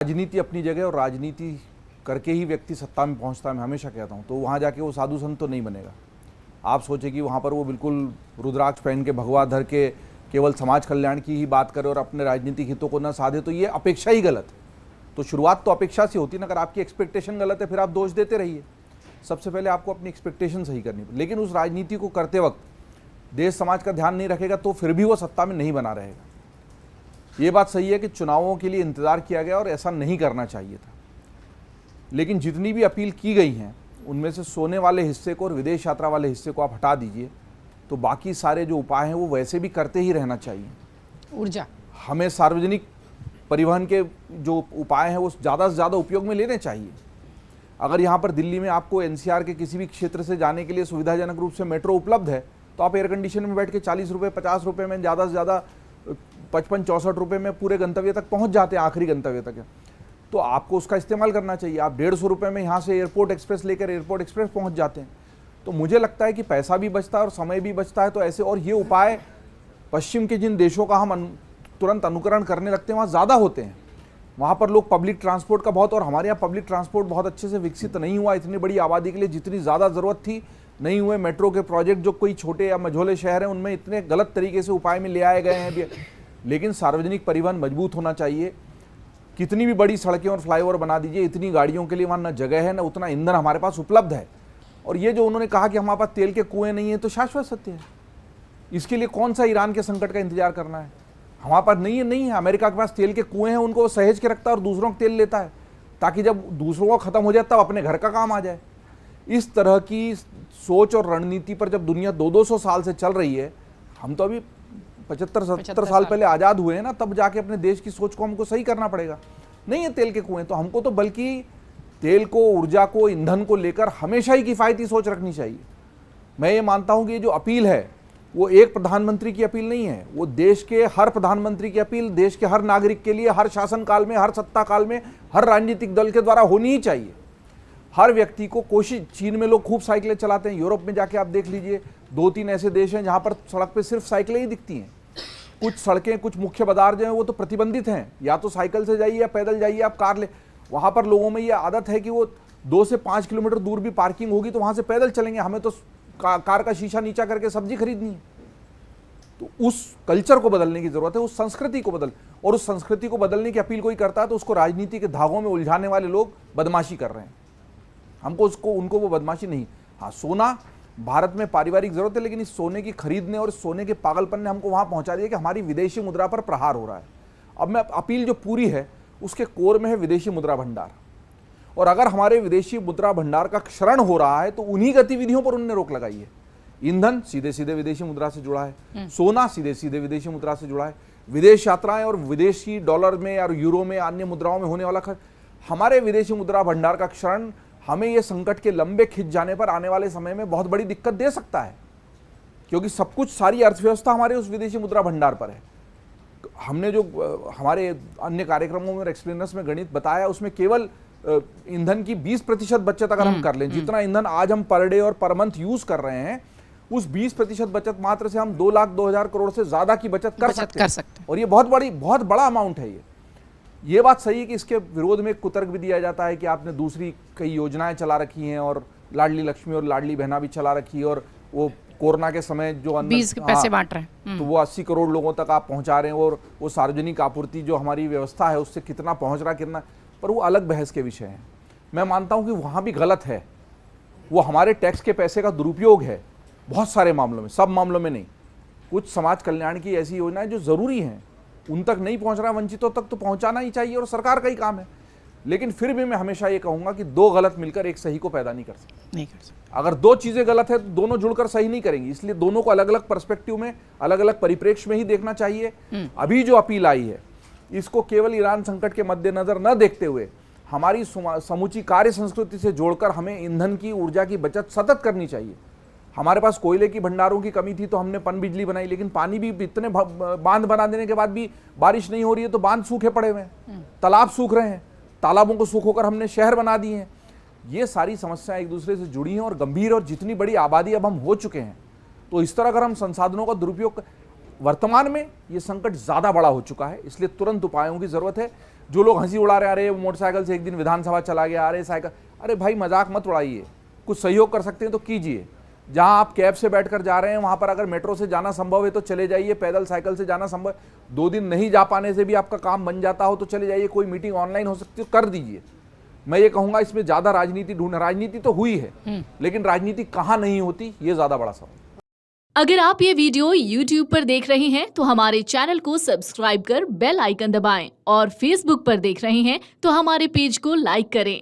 राजनीति अपनी जगह और राजनीति करके ही व्यक्ति सत्ता में पहुंचता है, मैं हमेशा कहता हूं। तो वहां जाके वो साधु संत तो नहीं बनेगा। आप सोचे कि वहां पर वो बिल्कुल रुद्राक्ष पहन के भगवा धर के केवल समाज कल्याण की ही बात करे और अपने राजनीतिक हितों को न साधे, तो ये अपेक्षा ही गलत है। तो शुरुआत तो अपेक्षा से होती है ना। अगर आपकी एक्सपेक्टेशन गलत है फिर आप दोष देते रहिए। सबसे पहले आपको अपनी एक्सपेक्टेशन सही करनी पड़ेगी। लेकिन उस राजनीति को करते वक्त देश समाज का ध्यान नहीं रखेगा तो फिर भी वो सत्ता में नहीं बना रहेगा। ये बात सही है कि चुनावों के लिए इंतजार किया गया और ऐसा नहीं करना चाहिए था। लेकिन जितनी भी अपील की गई हैं उनमें से सोने वाले हिस्से को और विदेश यात्रा वाले हिस्से को आप हटा दीजिए, तो बाकी सारे जो उपाय हैं वो वैसे भी करते ही रहना चाहिए। ऊर्जा, हमें सार्वजनिक परिवहन के जो उपाय हैं वो ज़्यादा से ज़्यादा उपयोग में लेने चाहिए। अगर यहाँ पर दिल्ली में आपको एनसीआर के किसी भी क्षेत्र से जाने के लिए सुविधाजनक रूप से मेट्रो उपलब्ध है, तो आप एयर कंडीशन में बैठ के 40 रुपये 50 रुपये में ज़्यादा से ज़्यादा 55-64 रुपये में पूरे गंतव्य तक पहुँच जाते हैं, आखिरी गंतव्य तक है। तो आपको उसका इस्तेमाल करना चाहिए। आप 150 रुपये में यहाँ से एयरपोर्ट एक्सप्रेस लेकर एयरपोर्ट एक्सप्रेस पहुँच जाते हैं। तो मुझे लगता है कि पैसा भी बचता है और समय भी बचता है। तो ऐसे, और ये उपाय पश्चिम के जिन देशों का हम तुरंत अनुकरण करने लगते हैं वहाँ ज़्यादा होते हैं। वहाँ पर लोग पब्लिक ट्रांसपोर्ट का बहुत, और हमारे यहाँ पब्लिक ट्रांसपोर्ट बहुत अच्छे से विकसित नहीं हुआ इतनी बड़ी आबादी के लिए जितनी ज़्यादा ज़रूरत थी, नहीं हुए। मेट्रो के प्रोजेक्ट जो कोई छोटे या मझोले शहर हैं उनमें इतने गलत तरीके से उपाय में ले आए गए हैं। लेकिन सार्वजनिक परिवहन मजबूत होना चाहिए। कितनी भी बड़ी सड़कें और फ्लाईओवर बना दीजिए, इतनी गाड़ियों के लिए वहाँ न जगह है न उतना ईंधन हमारे पास उपलब्ध है। और ये जो उन्होंने कहा कि हमारे पास तेल के कुएं नहीं है, तो शाश्वत सत्य है। इसके लिए कौन सा ईरान के संकट का इंतजार करना है? हमारे पास नहीं है। अमेरिका के पास तेल के कुएं हैं, उनको सहेज के रखता है और दूसरों को तेल लेता है, ताकि जब दूसरों को खत्म हो जाए तब अपने घर का काम आ जाए। इस तरह की सोच और रणनीति पर जब दुनिया 200-200 साल से चल रही है, हम तो अभी 75-70 साल पहले आज़ाद हुए हैं ना, तब जाके अपने देश की सोच को हमको सही करना पड़ेगा। नहीं है तेल के कुएं, तो हमको तो बल्कि तेल को, ऊर्जा को, ईंधन को लेकर हमेशा ही किफ़ायती सोच रखनी चाहिए। मैं ये मानता हूं कि ये जो अपील है वो एक प्रधानमंत्री की अपील नहीं है, वो देश के हर प्रधानमंत्री की अपील, देश के हर नागरिक के लिए, हर शासन काल में, हर सत्ता काल में, हर राजनीतिक दल के द्वारा होनी ही चाहिए। हर व्यक्ति को कोशिश, चीन में लोग खूब साइकिलें चलाते हैं, यूरोप में जाके आप देख लीजिए 2-3 ऐसे देश हैं जहां पर सड़क पे सिर्फ साइकिलें ही दिखती हैं। कुछ सड़कें, कुछ मुख्य बाजार जो हैं वो तो प्रतिबंधित हैं, या तो साइकिल से जाइए या पैदल जाइए, आप कार ले। वहाँ पर लोगों में ये आदत है कि वो 2 से 5 किलोमीटर दूर भी पार्किंग होगी तो वहाँ से पैदल चलेंगे, हमें तो कार का शीशा नीचा करके सब्जी खरीदनी है। तो उस कल्चर को बदलने की जरूरत है, उस संस्कृति को और उस संस्कृति को बदलने की अपील कोई करता है तो उसको राजनीति के धागों में उलझाने वाले लोग बदमाशी कर रहे हैं। हमको उनको वो बदमाशी नहीं। हाँ, सोना भारत में पारिवारिक जरूरत है, लेकिन इस सोने की खरीदने और सोने के पागलपन ने हमको वहां पहुंचा दिया कि हमारी विदेशी मुद्रा पर प्रहार हो रहा है। अब मैं अपील जो पूरी है उसके कोर में है विदेशी मुद्रा भंडार। और अगर हमारे विदेशी मुद्रा भंडार का क्षरण हो रहा है तो उन्हीं गतिविधियों पर उन्होंने रोक लगाई है। ईंधन सीधे सीधे विदेशी मुद्रा से जुड़ा है, सोना सीधे सीधे विदेशी मुद्रा से जुड़ा है, विदेश यात्राएं और विदेशी डॉलर में और यूरो में, अन्य मुद्राओं में होने वाला खर्च, हमारे विदेशी मुद्रा भंडार का क्षरण हमें ये संकट के लंबे खिंच जाने पर आने वाले समय में बहुत बड़ी दिक्कत दे सकता है, क्योंकि सब कुछ, सारी अर्थव्यवस्था हमारे उस विदेशी मुद्रा भंडार पर है। हमने जो हमारे अन्य कार्यक्रमों में, एक्सप्लेनर्स में गणित बताया, उसमें केवल ईंधन की 20% बचत अगर हम कर लें, जितना ईंधन आज हम पर डे और पर मंथ यूज कर रहे हैं, उस 20% बचत मात्र से हम 2,02,000 करोड़ से ज्यादा की बचत कर सकते हैं। और ये बहुत बड़ा अमाउंट है। ये बात सही है कि इसके विरोध में कुतर्क भी दिया जाता है कि आपने दूसरी कई योजनाएं चला रखी हैं और लाडली लक्ष्मी और लाडली बहना भी चला रखी है, और वो कोरोना के समय जो 20 के पैसे बांट रहे हैं, तो वो 80 करोड़ लोगों तक आप पहुंचा रहे हैं, और वो सार्वजनिक आपूर्ति जो हमारी व्यवस्था है उससे कितना पहुंच रहा, कितना, पर वो अलग बहस के विषय हैं। मैं मानता हूं कि वहां भी गलत है, वो हमारे टैक्स के पैसे का दुरुपयोग है बहुत सारे मामलों में, सब मामलों में नहीं। कुछ समाज कल्याण की ऐसी योजनाएं जो जरूरी हैं उन तक नहीं पहुंच रहा, वंचितों तक तो पहुंचाना ही चाहिए और सरकार का ही काम है। लेकिन फिर भी मैं हमेशा ये कहूंगा कि 2 गलत मिलकर एक सही को पैदा नहीं कर सकते। अगर 2 चीजें गलत है तो दोनों जुड़कर सही नहीं करेंगी, इसलिए दोनों को अलग अलग पर्सपेक्टिव में, अलग अलग परिप्रेक्ष्य में ही देखना चाहिए। अभी जो अपील आई है इसको केवल ईरान संकट के मद्देनजर न देखते हुए हमारी समूची कार्य संस्कृति से जोड़कर हमें ईंधन की, ऊर्जा की बचत सतत करनी चाहिए। हमारे पास कोयले की भंडारों की कमी थी तो हमने पनबिजली बनाई, लेकिन पानी भी इतने बांध बना देने के बाद भी बारिश नहीं हो रही है तो बांध सूखे पड़े हुए हैं, तालाब सूख रहे हैं, तालाबों को सूखोकर हमने शहर बना दिए हैं। ये सारी समस्याएं एक दूसरे से जुड़ी हैं और गंभीर, और जितनी बड़ी आबादी अब हम हो चुके हैं तो इस तरह अगर हम संसाधनों का दुरुपयोग, वर्तमान में ये संकट ज़्यादा बड़ा हो चुका है, इसलिए तुरंत उपायों की ज़रूरत है। जो लोग हंसी उड़ा रहे, अरे मोटरसाइकिल से एक दिन विधानसभा चला गया, अरे साइकिल, अरे भाई मजाक मत उड़ाइए, कुछ सहयोग कर सकते हैं तो कीजिए। जहां आप कैब से बैठकर जा रहे हैं वहां पर अगर मेट्रो से जाना संभव है तो चले जाइए, पैदल साइकिल से जाना संभव, 2 दिन नहीं जा पाने से भी आपका काम बन जाता हो तो चले जाइए, कोई मीटिंग ऑनलाइन हो सकती है कर दीजिए। मैं ये कहूंगा इसमें ज्यादा राजनीति तो हुई है, लेकिन राजनीति कहां नहीं होती ये ज्यादा बड़ा सवाल। अगर आप ये वीडियो YouTube पर देख रहे हैं तो हमारे चैनल को सब्सक्राइब कर बेल आइकन दबाएं और Facebook पर देख रहे हैं तो हमारे पेज को लाइक करें।